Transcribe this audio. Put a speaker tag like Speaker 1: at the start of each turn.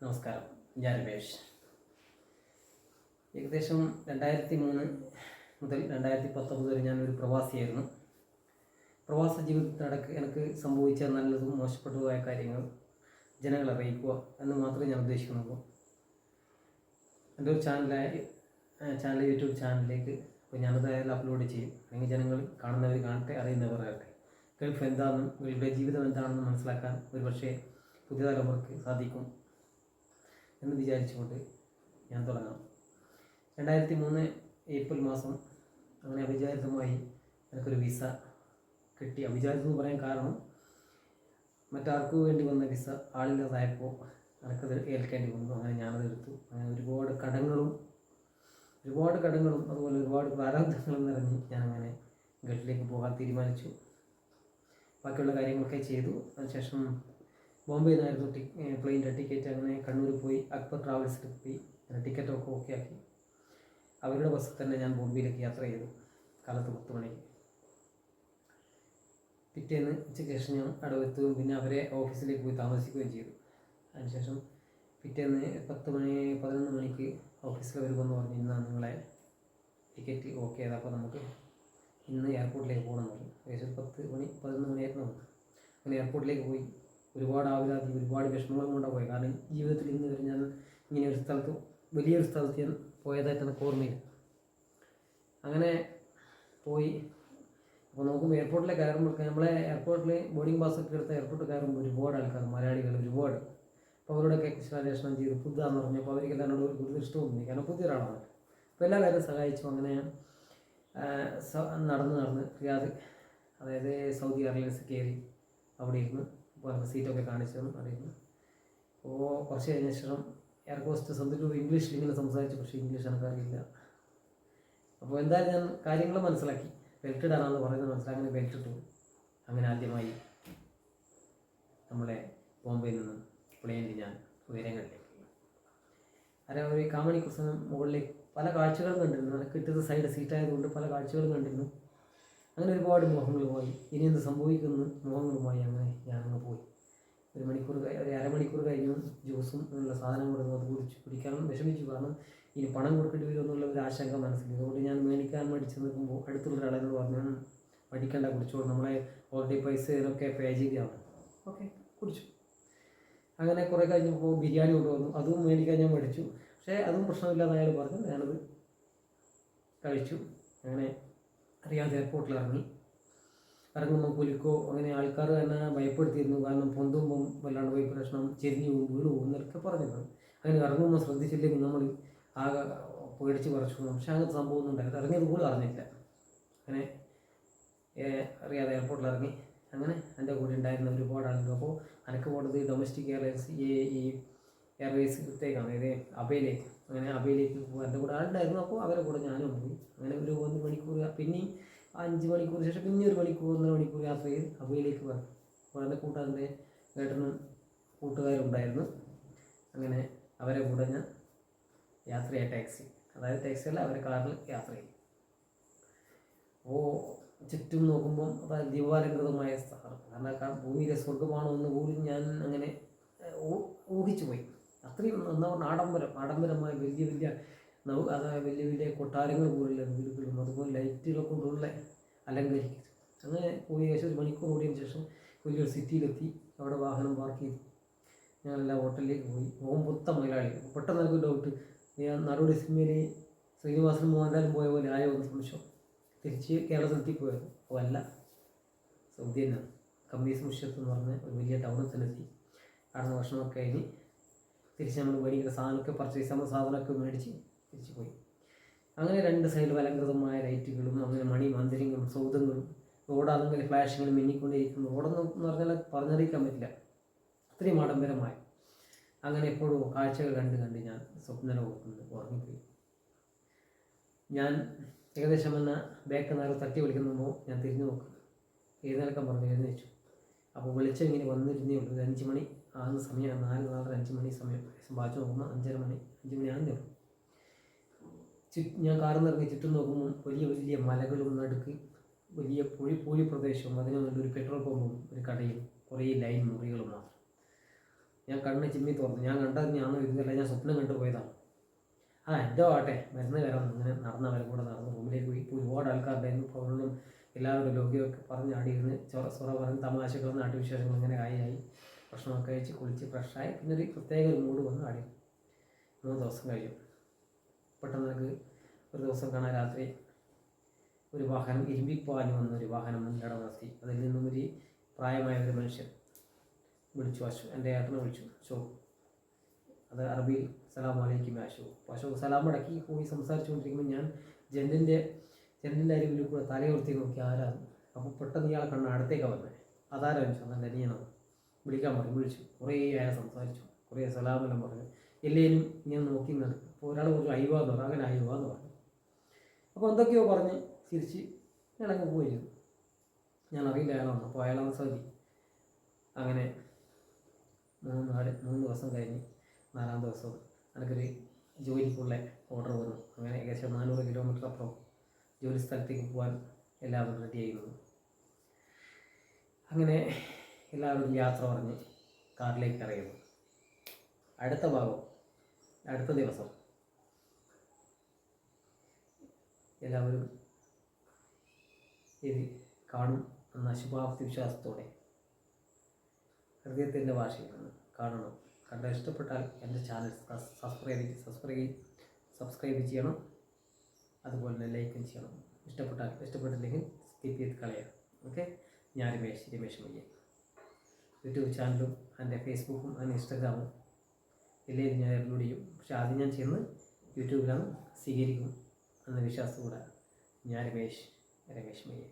Speaker 1: നമസ്കാരം, ഞാൻ രമേഷ്. ഏകദേശം 2003 മുതൽ 2019 വരെ ഞാനൊരു പ്രവാസിയായിരുന്നു. പ്രവാസ ജീവിതത്തിനിടയ്ക്ക് എനിക്ക് സംഭവിച്ച നല്ലതും മോശപ്പെട്ടതുമായ കാര്യങ്ങൾ ജനങ്ങളെ അറിയിക്കുക എന്ന് മാത്രമേ ഞാൻ ഉദ്ദേശിക്കുന്നുള്ളൂ. എൻ്റെ ഒരു യൂട്യൂബ് ചാനലിലേക്ക് ഇപ്പോൾ ഞാനതായാലും അപ്ലോഡ് ചെയ്യും. അല്ലെങ്കിൽ ജനങ്ങൾ കാണുന്നവർ കാണട്ടെ, അറിയുന്നവർ അറിയട്ടെ. ഗൾഫ് എന്താണെന്നും ഗൾഫിലെ ജീവിതം എന്താണെന്നും മനസ്സിലാക്കാൻ ഒരുപക്ഷെ പുതിയ തലമുറയ്ക്ക് സാധിക്കും എന്ന് വിചാരിച്ചുകൊണ്ട് ഞാൻ തുടങ്ങാം. 2003 ഏപ്രിൽ മാസം അങ്ങനെ അവിചാരിതമായി എനിക്കൊരു വിസ കിട്ടി. അവിചാരിതം എന്ന് പറയാൻ കാരണം മറ്റാർക്കു വേണ്ടി വന്ന വിസ ആളില്ലാതായപ്പോൾ എനിക്കത് ഏൽക്കേണ്ടി വന്നു. അങ്ങനെ ഞാനത് എടുത്തു. അങ്ങനെ ഒരുപാട് കടങ്ങളും അതുപോലെ ഒരുപാട് പ്രാരാബ്ധങ്ങളും നിറഞ്ഞ് ഞാനങ്ങനെ ഗൾഫിലേക്ക് പോകാൻ തീരുമാനിച്ചു. ബാക്കിയുള്ള കാര്യങ്ങളൊക്കെ ചെയ്തു. അതിനുശേഷം ബോംബെയിൽ നിന്നായിരുന്നു പ്ലെയിൻ്റെ ടിക്കറ്റ്. അങ്ങനെ കണ്ണൂർ പോയി അക്ബർ ട്രാവൽസിൽ പോയി ടിക്കറ്റൊക്കെ ഓക്കെ ആക്കി അവരുടെ ബസ്സിൽ തന്നെ ഞാൻ ബോംബെയിലേക്ക് യാത്ര ചെയ്തു. കാലത്ത് 10 മണിക്ക്. പിറ്റേന്ന് ഉച്ചയ്ക്ക് ശേഷം ഞാൻ അവിടെ എത്തുകയും പിന്നെ അവരെ ഓഫീസിലേക്ക് പോയി താമസിക്കുകയും ചെയ്തു. അതിനുശേഷം പിറ്റേന്ന് 11 മണിക്ക് ഓഫീസിൽ വരുമെന്ന് പറഞ്ഞ് ഇന്നാണ് നിങ്ങളെ ടിക്കറ്റ് ഓക്കെ ചെയ്ത്, അപ്പോൾ നമുക്ക് ഇന്ന് എയർപോർട്ടിലേക്ക് പോകണമെന്ന് പറഞ്ഞു. ഏകദേശം 11 മണിയായിരുന്നു നമുക്ക്. അങ്ങനെ എയർപോർട്ടിലേക്ക് പോയി. ഒരുപാട് ആവിലാതി, ഒരുപാട് വിഷമങ്ങളും കൊണ്ടാണ് പോയി. കാരണം ജീവിതത്തിൽ ഇന്ന് വരെ ഞാൻ ഇങ്ങനെ ഒരു സ്ഥലത്ത്, വലിയൊരു സ്ഥലത്ത് ഞാൻ പോയതായിട്ട് എനിക്ക് ഓർമ്മയില്ല. അങ്ങനെ പോയി. അപ്പോൾ നോക്കുമ്പോൾ എയർപോർട്ടിലേക്ക് കയറുമ്പോൾ നമ്മളെ എയർപോർട്ടിൽ ബോർഡിംഗ് പാസ്സൊക്കെ എടുത്ത എയർപോർട്ടിൽ കയറുമ്പോൾ ഒരുപാട് ആൾക്കാർ, മലയാളികൾ ഒരുപാട്. അപ്പോൾ അവരോടൊക്കെ കുശലാന്വേഷണം ചെയ്ത് പുതുതാന്ന് പറഞ്ഞപ്പോൾ അവർക്കെല്ലാം എന്നോട് ഒരു കൂടുതൽ ഇഷ്ടമൊന്നുമില്ല. കാരണം പുതിയ ഒരാളാണ്. അപ്പോൾ എല്ലാ കാര്യം സഹായിച്ചു. അങ്ങനെ നടന്ന് റിയാദ്, അതായത് സൗദി എയർലൈൻസ് കയറി അവിടെ ഇരുന്നു. അപ്പോൾ നമുക്ക് സീറ്റൊക്കെ കാണിച്ചു തന്നു. അവിടെ ഇരുന്നു. അപ്പോൾ കുറച്ച് കഴിഞ്ഞ ശേഷം എയർ ഹോസ്റ്റസ് എന്തൊരു ഇംഗ്ലീഷിൽ ഇങ്ങനെ സംസാരിച്ചു. പക്ഷേ ഇംഗ്ലീഷ് എനിക്കറിയില്ല. അപ്പോൾ എന്തായാലും ഞാൻ കാര്യങ്ങൾ മനസ്സിലാക്കി. ബെൽറ്റ് ഇടാനാണെന്ന് പറയുന്നത് മനസ്സിലാക്കി. അങ്ങനെ ബെൽറ്റ് ഇട്ടു. അങ്ങനെ ആദ്യമായി നമ്മളെ ബോംബെയിൽ നിന്ന് പ്ലെയിനിൽ ഞാൻ ഉയരങ്ങളിലേക്ക് ഒരു കാമണിക്കൂർ സമയം മുകളിലേക്ക് പല കാഴ്ചകളും കണ്ടിരുന്നു. എനിക്ക് കിട്ടിയത് സൈഡ് സീറ്റായതുകൊണ്ട് പല കാഴ്ചകളും കണ്ടിരുന്നു. അങ്ങനെ ഒരുപാട് മോഹങ്ങളുമായി ഇനി എന്ത് സംഭവിക്കുന്നു മോഹങ്ങളുമായി അങ്ങനെ ഞാനങ്ങ് പോയി. ഒരു അരമണിക്കൂർ കഴിഞ്ഞു. ജ്യൂസും എന്നുള്ള സാധനം കൊടുത്തു. അത് കുടിക്കാനും വിഷമിച്ചു. കാരണം ഇനി പണം കൊടുക്കേണ്ടി വരും എന്നുള്ള ഒരു ആശങ്ക മനസ്സിൽ. അതുകൊണ്ട് ഞാൻ മേടിക്കാൻ മടിച്ച് നിൽക്കുമ്പോൾ അടുത്തുള്ള ഒരാളെന്ന് പറഞ്ഞു, മടിക്കേണ്ട, കുടിച്ചോളൂ, നമ്മളെ ഓൾറെഡി പൈസ ഇതിനൊക്കെ പേ ചെയ്താണ്. ഓക്കെ, കുടിച്ചു. അങ്ങനെ കുറേ കഴിഞ്ഞപ്പോൾ ബിരിയാണി കൊണ്ടുവന്നു. അതും മേടിക്കാൻ ഞാൻ മടിച്ചു. പക്ഷേ അതും പ്രശ്നമില്ലാന്ന് അയാൾ പറഞ്ഞു. ഞാനത് കഴിച്ചു. അങ്ങനെ റിയാദ് എയർപോർട്ടിൽ ഇറങ്ങുമ്പോൾ കുലുക്കോ അങ്ങനെ ആൾക്കാർ തന്നെ ഭയപ്പെടുത്തിയിരുന്നു. കാരണം പൊന്തുമ്പം വല്ലാണ്ട് പോയി പ്രശ്നം, ചെരിഞ്ഞു പോകും, വീണു പോകും എന്നൊക്കെ പറഞ്ഞിരുന്നു. അങ്ങനെ ഇറങ്ങുമ്പോൾ ശ്രദ്ധിച്ചില്ലെങ്കിൽ നമ്മൾ ആകെ പേടിച്ച് പറിച്ചു. പക്ഷേ അങ്ങനത്തെ സംഭവം ഒന്നും ഉണ്ടായില്ല. ഇറങ്ങിയത് പോലും അറിഞ്ഞില്ല. അങ്ങനെ റിയാദ് എയർപോർട്ടിൽ ഇറങ്ങി. അങ്ങനെ എൻ്റെ കൂടെ ഉണ്ടായിരുന്ന ഒരുപാട് ആളുകൾ. അപ്പോൾ എനിക്ക് പോകുന്നത് ഡൊമസ്റ്റിക് എയർലൈൻസ് ഈ എയർവേസിലേക്കാണ്, അതായത് അബയിലേക്ക്. അങ്ങനെ അബയിലേക്ക് പോകും. എൻ്റെ കൂടെ ആളുണ്ടായിരുന്നു. അപ്പോൾ അവരെ കൂടെ ഞാനും പോയി. അങ്ങനെ ഒരു 1 മണിക്കൂർ, പിന്നെയും 5 മണിക്കൂർ ശേഷം പിന്നെ 1 മണിക്കൂർ 1.5 മണിക്കൂർ യാത്ര ചെയ്ത് അബയിലേക്ക് വന്നു. അപ്പോൾ എൻ്റെ കൂട്ടുകാരൻ്റെ ഏട്ടനും കൂട്ടുകാരും ഉണ്ടായിരുന്നു. അങ്ങനെ അവരെ കൂടെ ഞാൻ യാത്ര ചെയ്യാൻ ടാക്സി, അതായത് ടാക്സിയല്ല, അവരെ കാറിൽ യാത്ര ചെയ്യും. അപ്പോൾ ചുറ്റും നോക്കുമ്പം അതായത് ദീപാലംകൃതമായ സ്ഥലം. കാരണം ഭൂമിയിലെ സ്വർഗമാണോ എന്ന് പോലും ഞാൻ അങ്ങനെ ഊഹിച്ചു പോയി. അത്രയും എന്താ പറഞ്ഞാൽ ആഡംബരമായ അതായത് വലിയ കൊട്ടാരങ്ങൾ പോലുള്ള വീടുകളും അതുപോലെ ലൈറ്റുകളെ കൊണ്ടുള്ള അലങ്കരിക്കും. അങ്ങനെ പോയി ഏകദേശം 1 മണിക്കൂർ ഓടിയതിന് ശേഷം വലിയൊരു സിറ്റിയിലെത്തി. അവിടെ വാഹനം പാർക്ക് ചെയ്തു. ഞാനെല്ലാം ഹോട്ടലിലേക്ക് പോയി. മൊത്തം മലയാളി. പെട്ടെന്ന് എനിക്ക് ഡൗട്ട്, ഞാൻ നാടോടി സിനിമയിൽ ശ്രീനിവാസനും മോഹൻലാലും പോയ പോലെ ആയ ഒരു നിമിഷം തിരിച്ച് കേരളത്തിലെത്തി പോയത്. അപ്പോൾ അല്ല, സൗദി തന്നെ കമ്മീസ് മുഷത്ത് എന്ന് പറഞ്ഞ ഒരു വലിയ ടൗണിൽ തന്നെ എത്തി. അവിടെ ഭക്ഷണമൊക്കെ കഴിഞ്ഞ് തിരിച്ച് നമ്മൾ മേടിക്കുന്ന സാധനമൊക്കെ പർച്ചേസ് ചെയ്യുന്ന സാധനമൊക്കെ മേടിച്ച് തിരിച്ച് പോയി. അങ്ങനെ 2 സൈഡിലും അലങ്കൃതമായ ലൈറ്റുകളും അങ്ങനെ മന്ദിരങ്ങളും സൗധങ്ങളും റോഡാണെങ്കിൽ ഫ്ലാഷിങ്ങനെ മിന്നിക്കൊണ്ടേയിരിക്കുന്നു. റോഡെന്ന് പറഞ്ഞാൽ പറഞ്ഞറിയിക്കാൻ പറ്റില്ല, അത്രയും ആഡംബരമായ. അങ്ങനെ എപ്പോഴും കാഴ്ചകൾ കണ്ട് ഞാൻ സ്വപ്നലോകത്തുനിന്ന് ഉറങ്ങിപ്പോയി. ഞാൻ ഏകദേശം എന്നെ ബാക്ക് നേരം തട്ടി വിളിക്കുമ്പോൾ ഞാൻ തിരിഞ്ഞു നോക്കും. എഴുന്നേൽക്കാൻ പറഞ്ഞു. എഴുന്നേച്ചു. അപ്പോൾ വെളിച്ചം ഇങ്ങനെ വന്നിരുന്നേ ഉള്ളൂ. 5 മണി ആകുന്ന സമയം, 4-5 മണി സമയം. വാച്ച് നോക്കുമ്പോൾ 5 മണി ആകുന്നേ ഉള്ളൂ. ഞാൻ കാറിൽ നിന്ന് ഇറങ്ങി ചുറ്റും നോക്കുമ്പോൾ വലിയ മലകളും നടുക്ക് വലിയ പൂഴി പ്രദേശവും അതിന് നല്ലൊരു പെട്രോൾ പമ്പും ഒരു കടയും കുറേ ലൈൻ മുറികളും മാത്രം. ഞാൻ കണ്ണ് ചിമ്മി തുറന്നു. ഞാൻ കണ്ടത് ഞാനോ ഇതല്ല, ഞാൻ സ്വപ്നം കണ്ടു പോയതാണ്. എന്തോ ആട്ടെ, മരുന്ന് കയറാം. അങ്ങനെ നടന്നവരും കൂടെ നടന്ന് റൂമിലേക്ക് പോയി. ഇപ്പോൾ ഒരുപാട് ആൾക്കാരുണ്ടായിരുന്നു. ഫോണിലും എല്ലാവരുടെ ലോകിയൊക്കെ പറഞ്ഞ് ആടിയിരുന്ന് സൊറ പറഞ്ഞ് തമാശകൾ, നാട്ടുവിശേഷങ്ങൾ ഇങ്ങനെ ആയി ഭക്ഷണമൊക്കെ കഴിച്ച് കുളിച്ച് ഫ്രഷായി. പിന്നെ ഒരു പ്രത്യേക ഒരു മൂഡ് വന്ന് ആടി. 3 ദിവസം കഴിയും. പെട്ടെന്ന് എനിക്ക് ഒരു ദിവസം കാണാൻ രാത്രി ഒരു വാഹനം ഇരുമ്പിപ്പാഞ്ഞു വന്ന ഒരു വാഹനം മുൻകട നിർത്തി. അതിൽ നിന്നും ഒരു പ്രായമായ ഒരു മനുഷ്യൻ വിളിച്ചു. എൻ്റെ ഏട്ടനെ വിളിച്ചു. അത് അറബിയിൽ സലാം അലൈക്കും അശോക് സലാം മടക്കി പോയി സംസാരിച്ചുകൊണ്ടിരിക്കുമ്പോൾ ഞാൻ ജനലിൻ്റെ അരികിൽ കൂടെ തലയുർത്തി നോക്കി ആരാണ്. അപ്പോൾ പെട്ടെന്ന് ഇയാളെ കണ്ണ് അടുത്തേക്കാണ് വന്നത്. അതാരാന്ന് ചോദിച്ചു. നല്ല അനിയനാണ്. വിളിക്കാൻ പറഞ്ഞു. വിളിച്ചു. കുറേ അയാൾ സംസാരിച്ചു. കുറേ സലാമെല്ലാം പറഞ്ഞു. എല്ലാവരും ഇങ്ങനെ നോക്കി നടക്കും. അപ്പോൾ ഒരാൾ പറഞ്ഞു അയ്വാന്ന് പറഞ്ഞു. അങ്ങനെ അയ്വാന്ന് പറഞ്ഞു. അപ്പോൾ എന്തൊക്കെയോ പറഞ്ഞ് തിരിച്ച് ഇളങ്ങി പോയി. ഞാൻ അറിയില്ല അയാളാണ്. അപ്പോൾ അയാളാണ് സൗദി. അങ്ങനെ 3 ദിവസം കഴിഞ്ഞ് 4-ാം ദിവസം എനിക്കൊരു ജോലിക്കുള്ള ഓർഡർ വന്നു. അങ്ങനെ ഏകദേശം 400 കിലോമീറ്റർ അപ്പുറം ജോലി സ്ഥലത്തേക്ക് പോകാൻ എല്ലാവരും റെഡി ആയിരുന്നു. അങ്ങനെ എല്ലാവരും യാത്ര പറഞ്ഞ് കാറിലേക്ക് ഇറങ്ങുന്നു. അടുത്ത ദിവസം എല്ലാവരും ഇത് കാണും എന്ന ശുഭാപ്തി വിശ്വാസത്തോടെ ഹൃദയത്തിൻ്റെ ഭാഷയിൽ നിന്ന് കാണണം. കണ്ട് ഇഷ്ടപ്പെട്ടാൽ എൻ്റെ ചാനൽ സബ്സ്ക്രൈബ് ചെയ്യണം. അതുപോലെ തന്നെ ലൈക്കും ചെയ്യണം. ഇഷ്ടപ്പെട്ടില്ലെങ്കിൽ സ്കിപ്പ് ചെയ്ത് കളയാം. ഓക്കെ. ഞാൻ രമേശ് മയ്യ. യൂട്യൂബ് ചാനലും എൻ്റെ ഫേസ്ബുക്കും എൻ്റെ ഇൻസ്റ്റാഗ്രാമും എല്ലാവരും ഞാൻ അപ്ലോഡ് ചെയ്യും. പക്ഷേ ആദ്യം ഞാൻ ചെയ്യുന്നത് യൂട്യൂബിലാണ് സ്വീകരിക്കും എന്ന വിശ്വാസത്തോടെ ഞാൻ രമേശ് മയ്യ.